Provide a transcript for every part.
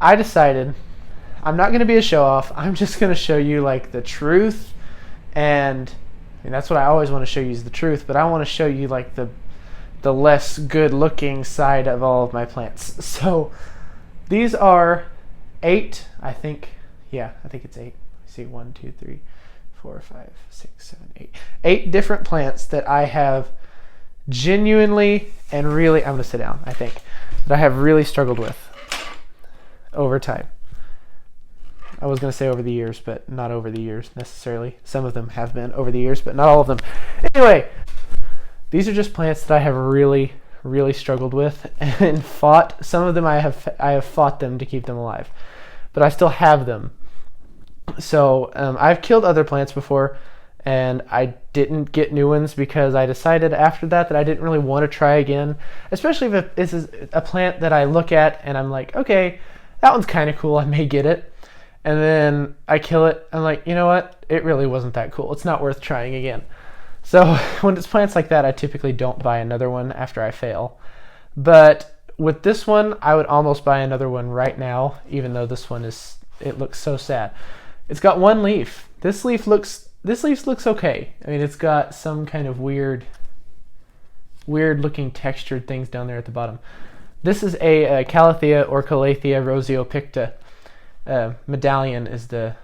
I decided I'm not going to be a show off. I'm just going to show you like the truth. And I mean, that's what I always want to show you is the truth, but I want to show you like the less good looking side of all of my plants. So these are 8, I think. Yeah, I think it's 8. Let's see, 1, 2, 3, 4, 5, 6, 7, 8. 8 different plants that I have genuinely and really, I'm going to sit down, I think, that I have really struggled with over time. I was going to say over the years, but not over the years necessarily. Some of them have been over the years, but not all of them. Anyway, these are just plants that I have really, really struggled with and fought. Some of them I have fought them to keep them alive, but I still have them. So I've killed other plants before, and I didn't get new ones because I decided after that I didn't really want to try again, especially if this is a plant that I look at and I'm like, okay, that one's kind of cool, I may get it. And then I kill it, I'm like, you know what, it really wasn't that cool, it's not worth trying again. So when it's plants like that, I typically don't buy another one after I fail. But with this one, I would almost buy another one right now, even though this one it looks so sad. It's got one leaf. This leaf looks okay. I mean, it's got some kind of weird looking textured things down there at the bottom. This is a Calathea or Calathea roseopicta. Medallion is the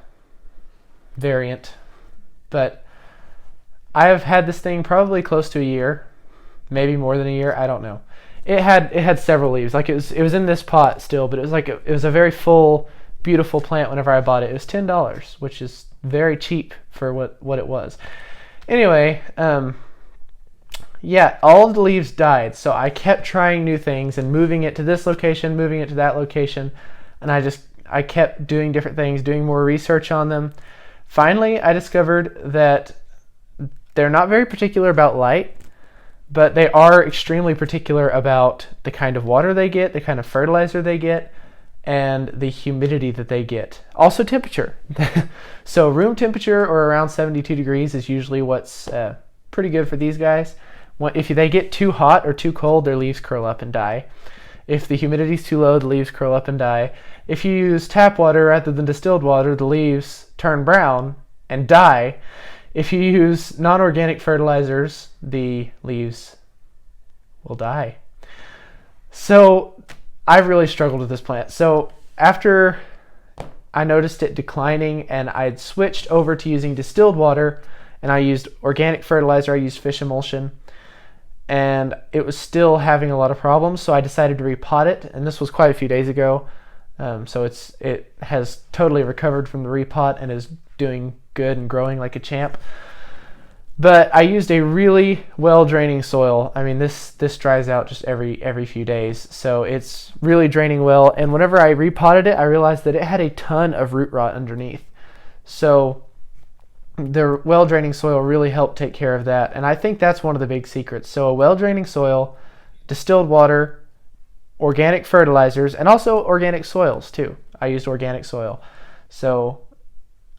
variant, but I have had this thing probably close to a year, maybe more than a year. I don't know. It had several leaves. Like it was in this pot still, but it was like it was a very full, beautiful plant. Whenever I bought it, it was $10, which is very cheap for what it was. Anyway, yeah, all of the leaves died, so I kept trying new things and moving it to this location, moving it to that location, and I kept doing different things, doing more research on them. Finally, I discovered that they're not very particular about light, but they are extremely particular about the kind of water they get, the kind of fertilizer they get, and the humidity that they get. Also temperature. So room temperature or around 72 degrees is usually what's pretty good for these guys. If they get too hot or too cold, their leaves curl up and die. If the humidity's too low, the leaves curl up and die. If you use tap water rather than distilled water, the leaves turn brown and die. If you use non-organic fertilizers, the leaves will die. So I've really struggled with this plant. So after I noticed it declining and I'd switched over to using distilled water and I used organic fertilizer, I used fish emulsion, and it was still having a lot of problems, so I decided to repot it, and this was quite a few days ago. So it has totally recovered from the repot and is doing good and growing like a champ. But I used a really well draining soil. I mean, this dries out just every few days, so it's really draining well. And whenever I repotted it, I realized that it had a ton of root rot underneath. So the well draining soil really helped take care of that, and I think that's one of the big secrets. So a well draining soil, distilled water, organic fertilizers, and also organic soils too. I used organic soil. So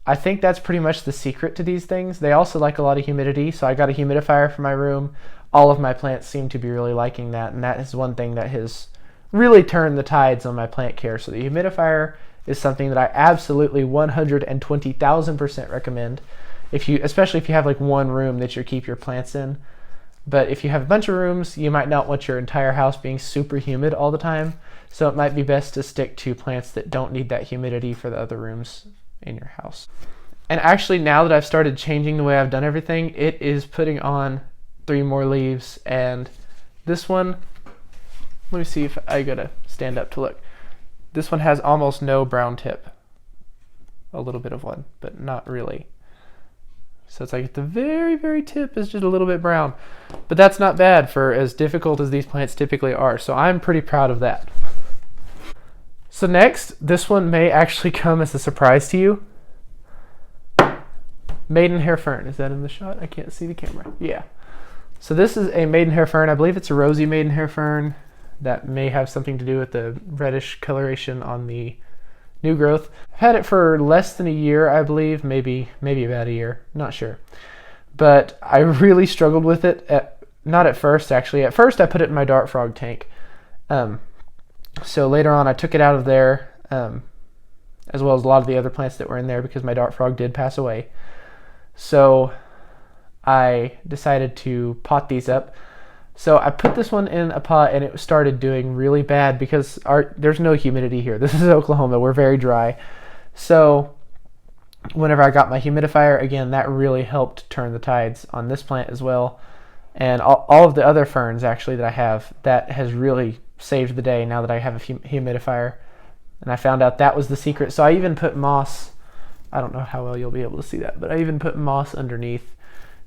I think that's pretty much the secret to these things. They also like a lot of humidity, so I got a humidifier for my room. All of my plants seem to be really liking that, and that is one thing that has really turned the tides on my plant care. So the humidifier is something that I absolutely 120,000% recommend. Especially if you have like one room that you keep your plants in. But if you have a bunch of rooms, you might not want your entire house being super humid all the time. So it might be best to stick to plants that don't need that humidity for the other rooms in your house. And actually, now that I've started changing the way I've done everything, it is putting on 3 more leaves. And this one, let me see if I gotta stand up to look. This one has almost no brown tip. A little bit of one, but not really. So it's like at the very, very tip is just a little bit brown. But that's not bad for as difficult as these plants typically are. So I'm pretty proud of that. So next, this one may actually come as a surprise to you. Maidenhair Fern. Is that in the shot? I can't see the camera. Yeah. So this is a Maidenhair Fern. I believe it's a rosy Maidenhair Fern. That may have something to do with the reddish coloration on the new growth. I've had it for less than a year, I believe, maybe about a year, not sure. But I really struggled with it, not at first actually. At first I put it in my dart frog tank. So later on I took it out of there as well as a lot of the other plants that were in there because my dart frog did pass away. So I decided to pot these up. So I put this one in a pot and it started doing really bad because there's no humidity here. This is Oklahoma. We're very dry. So whenever I got my humidifier, again, that really helped turn the tides on this plant as well. And all of the other ferns actually that I have, that has really saved the day now that I have a humidifier. And I found out that was the secret. So I even put moss, I don't know how well you'll be able to see that, but I even put moss underneath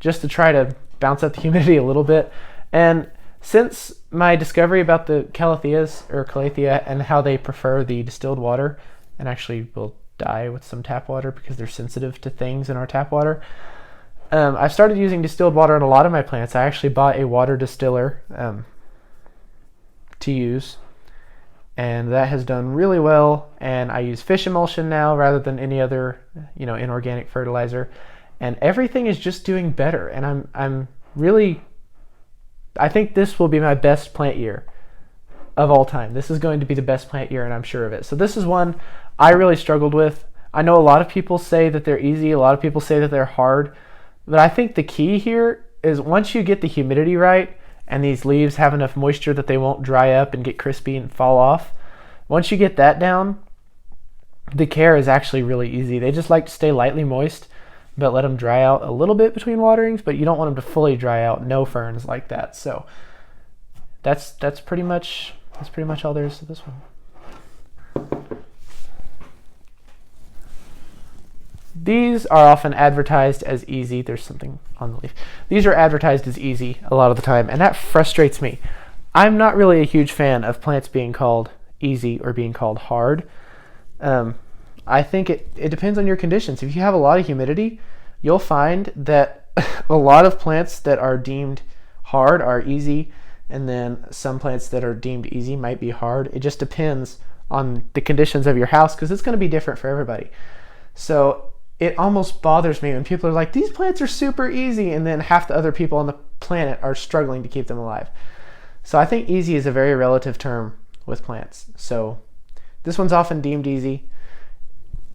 just to try to bounce out the humidity a little bit. And since my discovery about the calatheas or calathea and how they prefer the distilled water and actually will die with some tap water because they're sensitive to things in our tap water, I've started using distilled water on a lot of my plants. I actually bought a water distiller to use, and that has done really well. And I use fish emulsion now rather than any other, inorganic fertilizer, and everything is just doing better. And I think this will be my best plant year of all time. This is going to be the best plant year, and I'm sure of it. So this is one I really struggled with. I know a lot of people say that they're easy. A lot of people say that they're hard. But I think the key here is once you get the humidity right and these leaves have enough moisture that they won't dry up and get crispy and fall off, once you get that down, the care is actually really easy. They just like to stay lightly moist, but let them dry out a little bit between waterings, but you don't want them to fully dry out. No ferns like that. So that's pretty much all there is to this one. These are often advertised as easy. There's something on the leaf. These are advertised as easy a lot of the time, and that frustrates me. I'm not really a huge fan of plants being called easy or being called hard. I think it depends on your conditions. If you have a lot of humidity, you'll find that a lot of plants that are deemed hard are easy, and then some plants that are deemed easy might be hard. It just depends on the conditions of your house because it's going to be different for everybody. So it almost bothers me when people are like, these plants are super easy, and then half the other people on the planet are struggling to keep them alive. So I think easy is a very relative term with plants. So this one's often deemed easy,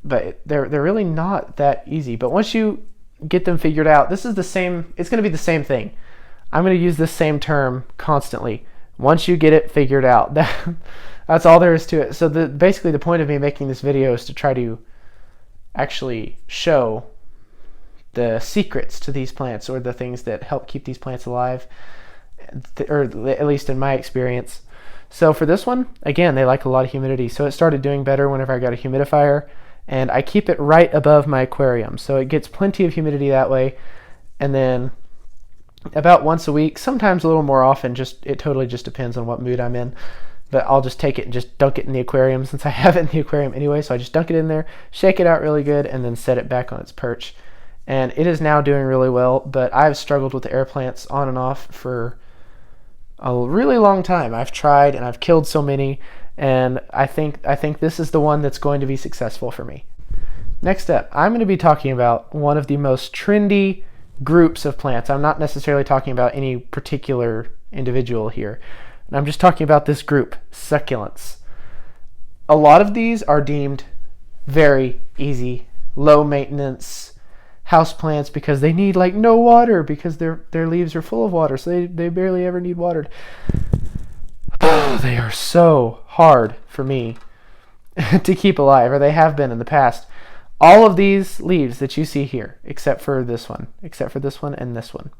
but they're really not that easy. But once you get them figured out, it's going to be the same thing. I'm going to use this same term constantly. Once you get it figured out, that's all there is to it. So basically the point of me making this video is to try to actually show the secrets to these plants, or the things that help keep these plants alive, or at least in my experience. So for this one, again, they like a lot of humidity. So it started doing better whenever I got a humidifier, and I keep it right above my aquarium. So it gets plenty of humidity that way. And then about once a week, sometimes a little more often, it totally just depends on what mood I'm in. But I'll just take it and just dunk it in the aquarium since I have it in the aquarium anyway. So I just dunk it in there, shake it out really good, and then set it back on its perch. And it is now doing really well, but I've struggled with the air plants on and off for a really long time. I've tried and I've killed so many, and I think this is the one that's going to be successful for me. Next up, I'm going to be talking about one of the most trendy groups of plants. I'm not necessarily talking about any particular individual here. And I'm just talking about this group, succulents. A lot of these are deemed very easy, low maintenance house plants because they need like no water because their leaves are full of water, so they barely ever need watered. Oh, they are so hard for me to keep alive, or they have been in the past. All of these leaves that you see here, except for this one and this one,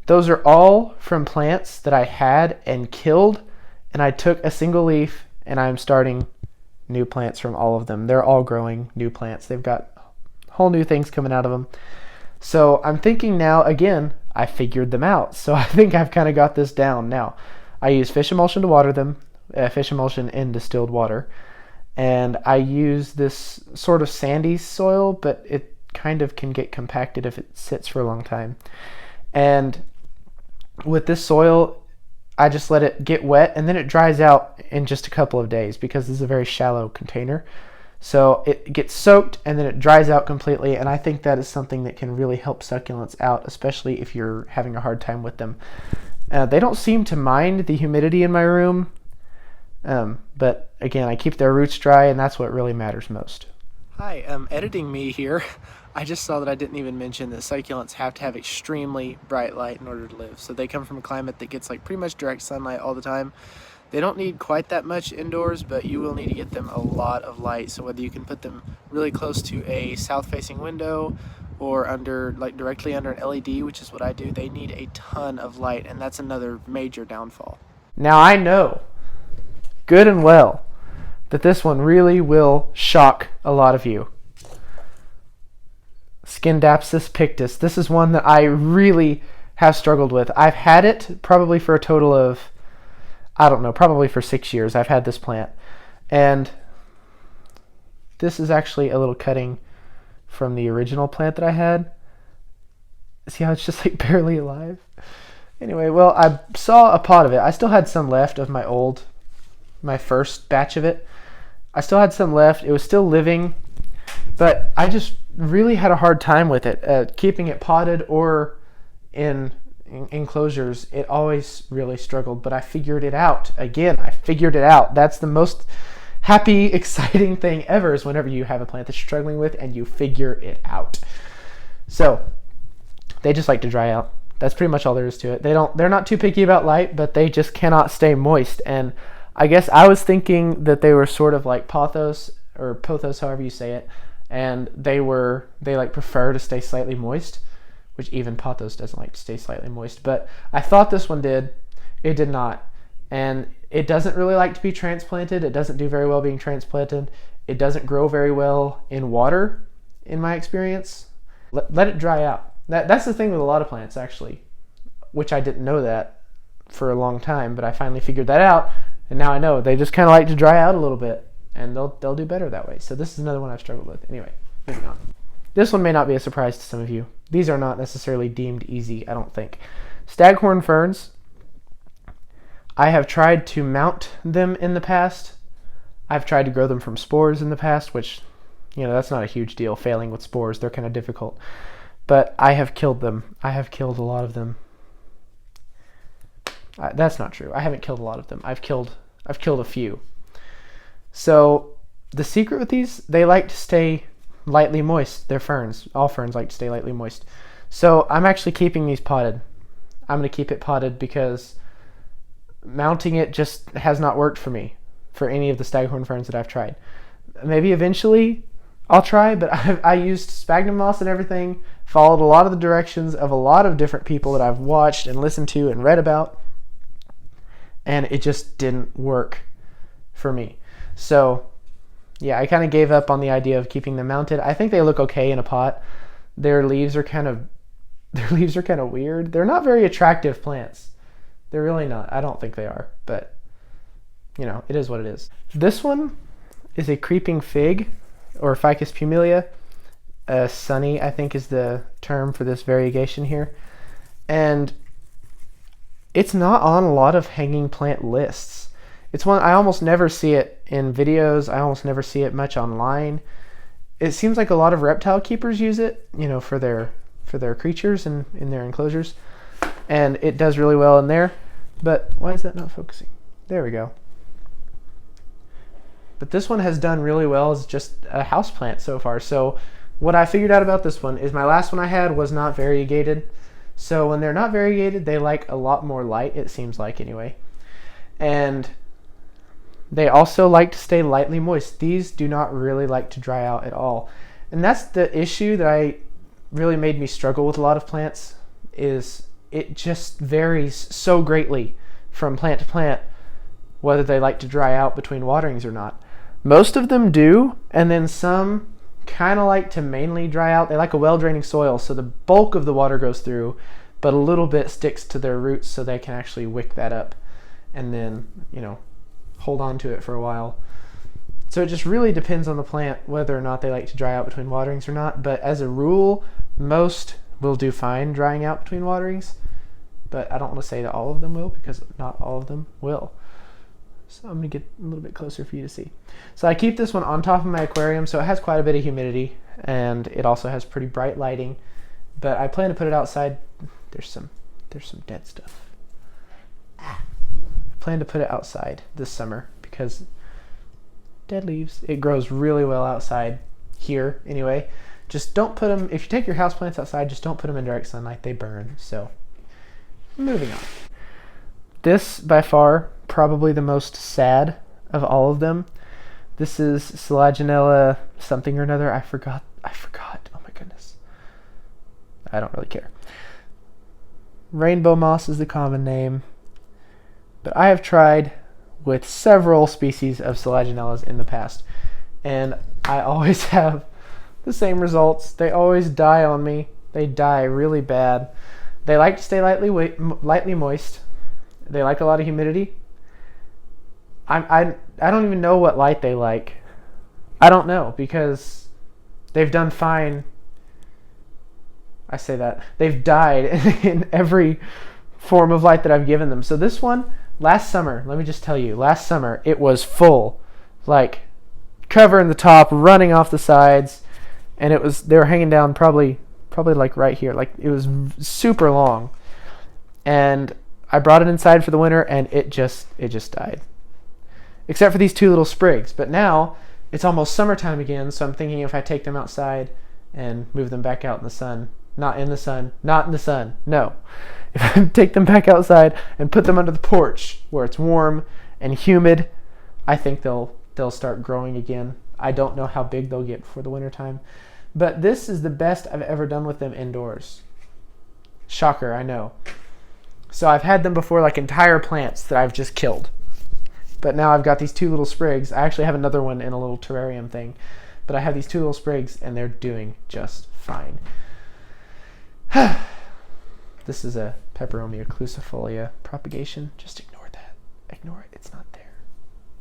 those are all from plants that I had and killed, and I took a single leaf and I'm starting new plants from all of them. They're all growing new plants. They've got whole new things coming out of them. So I'm thinking now, again, I figured them out. So I think I've kind of got this down now. I use fish emulsion to water them, fish emulsion in distilled water. And I use this sort of sandy soil, but it kind of can get compacted if it sits for a long time. And with this soil, I just let it get wet, and then it dries out in just a couple of days because this is a very shallow container. So it gets soaked and then it dries out completely, and I think that is something that can really help succulents out, especially if you're having a hard time with them. They don't seem to mind the humidity in my room But again, I keep their roots dry, and that's what really matters most. Hi, editing me here. I just saw that I didn't even mention that succulents have to have extremely bright light in order to live. So they come from a climate that gets like pretty much direct sunlight all the time. They don't need quite that much indoors, but you will need to get them a lot of light. So whether you can put them really close to a south-facing window or under, like directly under an LED, which is what I do, they need a ton of light, and that's another major downfall. Now I know good and well that this one really will shock a lot of you. Scindapsus pictus. This is one that I really have struggled with. I've had it probably for a total of, I don't know, probably for 6 years I've had this plant. And this is actually a little cutting from the original plant that I had. See how it's just like barely alive? Anyway, well, I saw a pot of it. I still had some left of my first batch of it. I still had some left. It was still living, but I just really had a hard time with it. Keeping it potted or in enclosures, it always really struggled, but I figured it out. Again, I figured it out. That's the most happy, exciting thing ever, is whenever you have a plant that you're struggling with and you figure it out. So they just like to dry out. That's pretty much all there is to it. They're not too picky about light, but they just cannot stay moist. And I guess I was thinking that they were sort of like pothos, or pothos, however you say it, and they like prefer to stay slightly moist, which even pothos doesn't like to stay slightly moist. But I thought this one did. It did not. And it doesn't really like to be transplanted. It doesn't do very well being transplanted. It doesn't grow very well in water, in my experience. Let it dry out. That's the thing with a lot of plants, actually, which I didn't know that for a long time, but I finally figured that out, and now I know. They just kind of like to dry out a little bit, and they'll do better that way. So this is another one I've struggled with. Anyway, moving on. This one may not be a surprise to some of you. These are not necessarily deemed easy, I don't think. Staghorn Ferns. I have tried to mount them in the past. I've tried to grow them from spores in the past, which, that's not a huge deal. Failing with spores, they're kind of difficult. But I have killed them. I have killed a lot of them. That's not true. I haven't killed a lot of them. I've killed a few. So the secret with these, they like to stay lightly moist. They're ferns. All ferns like to stay lightly moist. So I'm actually keeping these potted. I'm going to keep it potted because mounting it just has not worked for me for any of the Staghorn Ferns that I've tried. Maybe eventually I'll try, but I used sphagnum moss and everything, followed a lot of the directions of a lot of different people that I've watched and listened to and read about, and it just didn't work for me. So yeah, I kind of gave up on the idea of keeping them mounted. I think they look okay in a pot. Their leaves are kind of weird. They're not very attractive plants. They're really not. I don't think they are, but it is what it is. This one is a creeping fig, or Ficus pumila. Sunny, I think, is the term for this variegation here. And it's not on a lot of hanging plant lists. It's one, I almost never see it in videos. I almost never see it much online. It seems like a lot of reptile keepers use it, for their creatures and in their enclosures. And it does really well in there. But why is that not focusing? There we go. But this one has done really well as just a house plant so far. So what I figured out about this one is my last one I had was not variegated. So when they're not variegated, they like a lot more light, it seems like anyway. And they also like to stay lightly moist. These do not really like to dry out at all. And that's the issue that really made me struggle with a lot of plants, is it just varies so greatly from plant to plant whether they like to dry out between waterings or not. Most of them do, and then some kind of like to mainly dry out. They like a well-draining soil, so the bulk of the water goes through, but a little bit sticks to their roots so they can actually wick that up and then, hold on to it for a while. So it just really depends on the plant whether or not they like to dry out between waterings or not, but as a rule, most will do fine drying out between waterings, but I don't want to say that all of them will, because not all of them will. So I'm going to get a little bit closer for you to see. So I keep this one on top of my aquarium, so it has quite a bit of humidity, and it also has pretty bright lighting, but I plan to put it outside. There's some dead stuff. I plan to put it outside this summer because dead leaves. It grows really well outside here anyway. Just don't put them, if you take your houseplants outside, just don't put them in direct sunlight. They burn. So moving on. This by far probably the most sad of all of them. This is Selaginella something or another. I forgot. Oh my goodness. I don't really care. Rainbow moss is the common name. But I have tried with several species of Selaginellas in the past, and I always have the same results. They always die on me. They die really bad. They like to stay lightly moist. They like a lot of humidity. I don't even know what light they like. I don't know, because they've done fine. I say that. They've died in every form of light that I've given them. So this one, last summer, let me just tell you, last summer it was full, like covering the top, running off the sides, and they were hanging down probably like right here. Like it was super long. And I brought it inside for the winter, and it just died. Except for these two little sprigs. But now it's almost summertime again, so I'm thinking if I take them outside and move them back out in the sun, not in the sun, no. If I take them back outside and put them under the porch where it's warm and humid, I think they'll start growing again. I don't know how big they'll get before the wintertime. But this is the best I've ever done with them indoors. Shocker, I know. So I've had them before, like entire plants that I've just killed. But now I've got these two little sprigs. I actually have another one in a little terrarium thing. But I have these two little sprigs, and they're doing just fine. This is a Peperomia clusifolia propagation. Just ignore that. Ignore it. It's not there.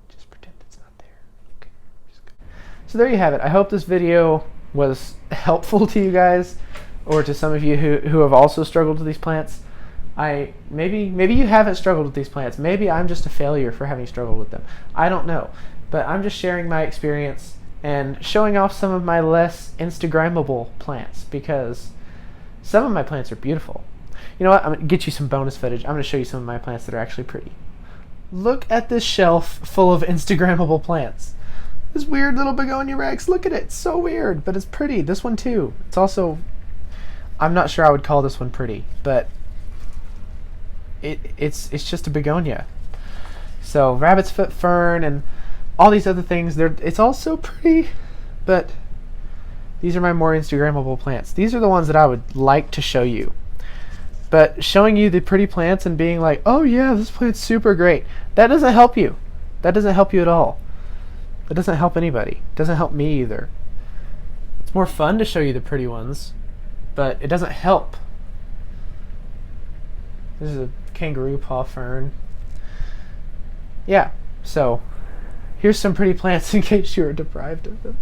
Just pretend it's not there. Okay. So there you have it. I hope this video was helpful to you guys, or to some of you who have also struggled with these plants. Maybe you haven't struggled with these plants. Maybe I'm just a failure for having struggled with them. I don't know. But I'm just sharing my experience and showing off some of my less Instagrammable plants, because some of my plants are beautiful. You know what? I'm going to get you some bonus footage. I'm going to show you some of my plants that are actually pretty. Look at this shelf full of Instagrammable plants. This weird little begonia rex. Look at it. It's so weird, but it's pretty. This one too. It's also, I'm not sure I would call this one pretty, but it's just a begonia. So rabbit's foot fern and all these other things, it's all so pretty, but these are my more Instagrammable plants. These are the ones that I would like to show you. But showing you the pretty plants and being like, oh yeah, this plant's super great, that doesn't help you. That doesn't help you at all. It doesn't help anybody. It doesn't help me either. It's more fun to show you the pretty ones, but it doesn't help. This is a kangaroo paw fern. Yeah, so here's some pretty plants in case you were deprived of them.